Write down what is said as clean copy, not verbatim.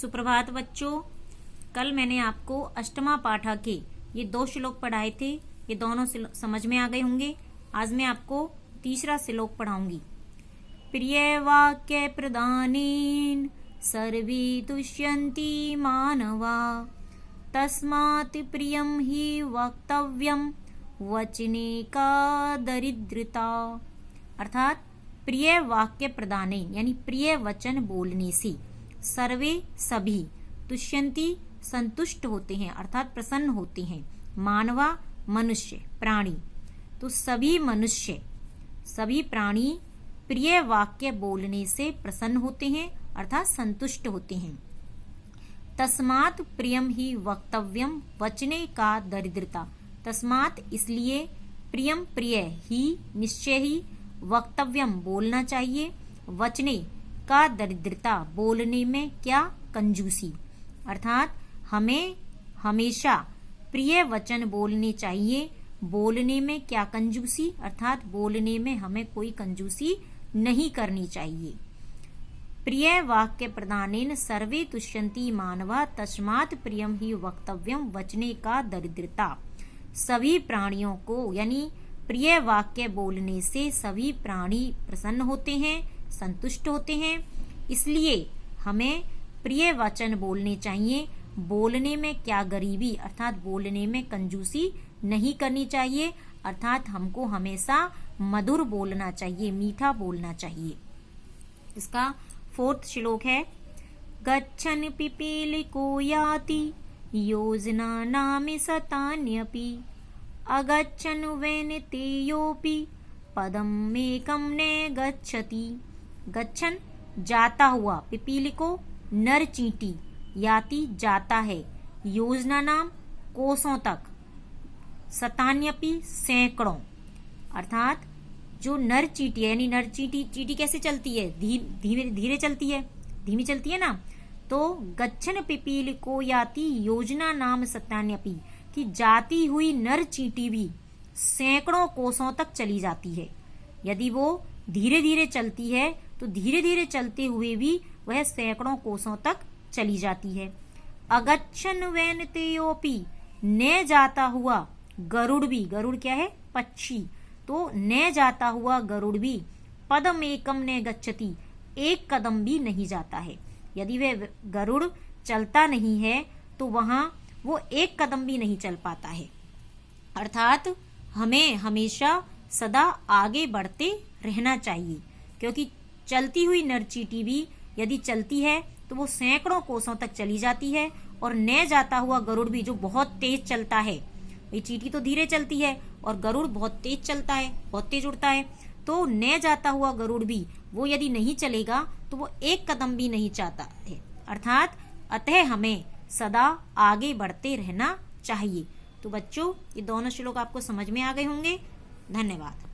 सुप्रभात बच्चों। कल मैंने आपको अष्टमा पाठा के ये 2 श्लोक पढ़ाए थे। ये दोनों समझ में आ गए होंगे। आज मैं आपको तीसरा श्लोक पढ़ाऊंगी। प्रिय वाक्य प्रदानेन सर्वे तुष्यन्ति मानवा तस्मात् प्रियं हि वक्तव्यं वचने का दरिद्रता। अर्थात प्रिय वाक्य प्रदाने यानी प्रिय वचन बोलने से सर्वे सभी तुष्यन्ति संतुष्ट होते हैं अर्थात प्रसन्न होते हैं। मानवा मनुष्य प्राणी, तो सभी मनुष्य सभी प्राणी प्रिय वाक्य बोलने से प्रसन्न होते हैं अर्थात संतुष्ट होते हैं। तस्मात् प्रियम ही वक्तव्यम वचने का दरिद्रता। तस्मात् इसलिए प्रियम प्रिय ही निश्चय ही वक्तव्यम बोलना चाहिए वचने का दरिद्रता बोलने में क्या कंजूसी। अर्थात हमें हमेशा प्रिय वचन बोलने चाहिए। बोलने में क्या कंजूसी अर्थात बोलने में हमें कोई कंजूसी नहीं करनी चाहिए। प्रिय वाक्य प्रदानेन सर्वे तुष्यन्ति मानवा तस्मात् प्रियम ही वक्तव्यम वचने का दरिद्रता। सभी प्राणियों को यानी प्रिय वाक्य बोलने से सभी प्राणी प्रसन्न होते हैं संतुष्ट होते हैं। इसलिए हमें प्रिय वचन बोलने चाहिए। बोलने में क्या गरीबी अर्थात बोलने में कंजूसी नहीं करनी चाहिए। अर्थात हमको हमेशा मधुर बोलना चाहिए, मीठा बोलना चाहिए। इसका 4th श्लोक है। गच्छन् पिपीलिको याति योजना नाम सतान्यपि अगच्छन् वैनतेयोऽपि पदम् एकं न गच्छति। गच्छन् जाता हुआ, पिपीलिको नर चींटी, याति जाता है, योजना नाम कोसों तक, सतान्यपि सैकड़ों। अर्थात जो नर चींटी है यानी नर चींटी कैसे चलती है? धीरे धीरे चलती है, धीमी चलती है ना। तो गच्छन् पिपीलिको याति योजना नाम सतान्यपि कि जाती हुई नर चींटी भी सैकड़ों कोसों तक चली जाती है। यदि वो धीरे धीरे चलती है तो धीरे धीरे चलते हुए भी वह सैकड़ों कोसों तक चली जाती है। अगच्छन् वैनतेयोऽपि न जाता हुआ गरुड़ भी, गरुड़ क्या है? पक्षी। तो न जाता हुआ गरुड़ भी पदम एकम न गच्छति एक कदम भी नहीं जाता है। यदि वह गरुड़ चलता नहीं है तो वहां वो एक कदम भी नहीं चल पाता है। अर्थात हमें हमेशा सदा आगे बढ़ते रहना चाहिए, क्योंकि चलती हुई नर चींटी भी यदि चलती है तो वो सैकड़ों कोसों तक चली जाती है। और न जाता हुआ गरुड़ भी जो बहुत तेज चलता है, ये चींटी तो धीरे चलती है और गरुड़ बहुत तेज चलता है, बहुत तेज उड़ता है। तो न जाता हुआ गरुड़ भी वो यदि नहीं चलेगा तो वो एक कदम भी नहीं चाहता है। अर्थात अतः हमें सदा आगे बढ़ते रहना चाहिए। तो बच्चों ये दोनों श्लोक आपको समझ में आ गए होंगे। धन्यवाद।